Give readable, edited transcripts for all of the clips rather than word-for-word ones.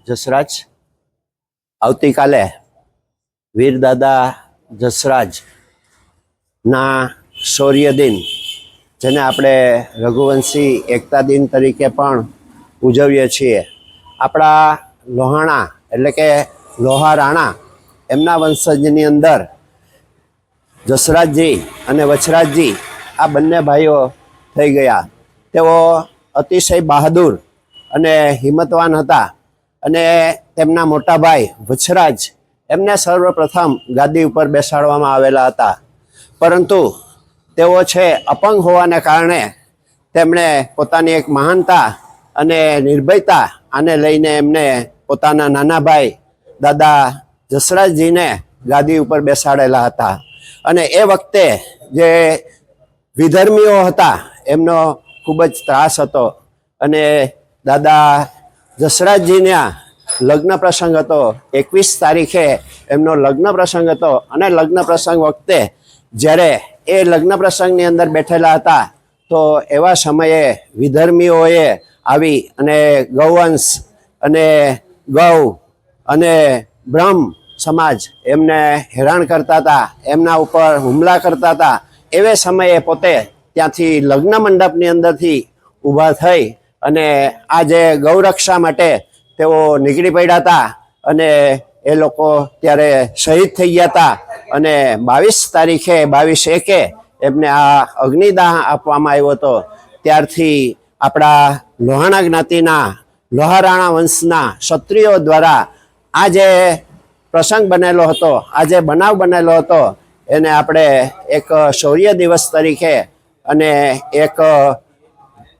જસરાજ આવતીકાલે વીરદાદા જસરાજના શૌર્ય દિન, જેને આપણે રઘુવંશી એકતા દિન તરીકે પણ ઉજવીએ છીએ. આપણા લોહાણા એટલે કે લોહા રાણા એમના વંશજની અંદર જસરાજજી અને વછરાજજી આ બંને ભાઈઓ થઈ ગયા. તેઓ અતિશય બહાદુર અને હિંમતવાન હતા અને તેમના મોટા ભાઈ વછરાજ એમને સર્વપ્રથમ ગાદી ઉપર બેસાડવામાં આવેલા હતા. પરંતુ તેઓ છે અપંગ હોવાને કારણે તેમણે પોતાની એક મહાનતા અને નિર્ભયતા આને લઈને એમને પોતાના નાના ભાઈ દાદા જસરાજજીને ગાદી ઉપર બેસાડેલા હતા. અને એ વખતે જે વિધર્મીઓ હતા એમનો ખૂબ જ ત્રાસ હતો અને દાદા જસરાજજીના લગ્ન પ્રસંગ હતો. 21 તારીખે એમનો લગ્ન પ્રસંગ હતો અને લગ્ન પ્રસંગ વખતે જ્યારે એ લગ્ન પ્રસંગની અંદર બેઠેલા હતા તો એવા સમયે વિધર્મીઓએ આવી અને ગૌવંશ અને ગૌ અને બ્રહ્મ સમાજ એમને હેરાન કરતા હતા, એમના ઉપર હુમલા કરતા હતા. એવે સમયે પોતે ત્યાંથી લગ્ન મંડપની અંદરથી ઊભા થઈ અને આ જે ગૌરક્ષા માટે તેઓ નીકળી પડ્યા હતા અને એ લોકો ત્યારે શહીદ થઈ ગયા હતા. અને 22 તારીખે 22/1 એમને આ અગ્નિદાહ આપવામાં આવ્યો હતો. ત્યારથી આપણા લોહાણા જ્ઞાતિના લોહારાણા વંશના ક્ષત્રિયો દ્વારા આ જે પ્રસંગ બનેલો હતો, આ જે બનાવ બનેલો હતો એને આપણે એક શૌર્ય દિવસ તરીકે અને એક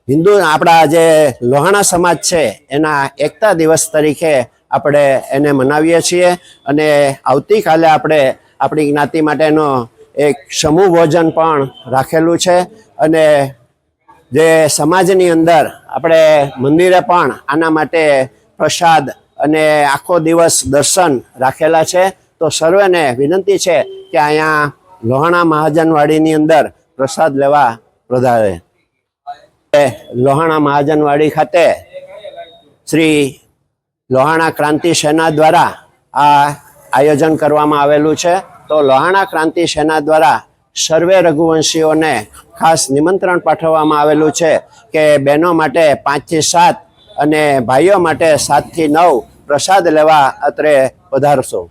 હિન્દુ આપણા જે લોહાણા સમાજ છે એના એકતા દિવસ તરીકે આપણે એને મનાવીએ છીએ. અને આવતીકાલે આપણે આપણી જ્ઞાતિ માટેનો એક સમૂહ ભોજન પણ રાખેલું છે. અને જે સમાજની અંદર આપણે મંદિરે પણ આના માટે પ્રસાદ અને આખો દિવસ દર્શન રાખેલા છે. તો સર્વેને વિનંતી છે કે અહીંયા લોહાણા મહાજનવાડીની અંદર પ્રસાદ લેવા પધારે. લોહાણા મહાજનવાડી ખાતે શ્રી લોહાણા ક્રાંતિ સેના દ્વારા આ આયોજન કરવામાં આવેલું છે. તો લોહાણા ક્રાંતિ સેના દ્વારા સર્વે રઘુવંશીઓને ખાસ નિમંત્રણ પાઠવવામાં આવેલું છે કે બહેનો માટે 5 થી 7 અને ભાઈઓ માટે 7 થી 9 પ્રસાદ લેવા અત્રે પધારશો.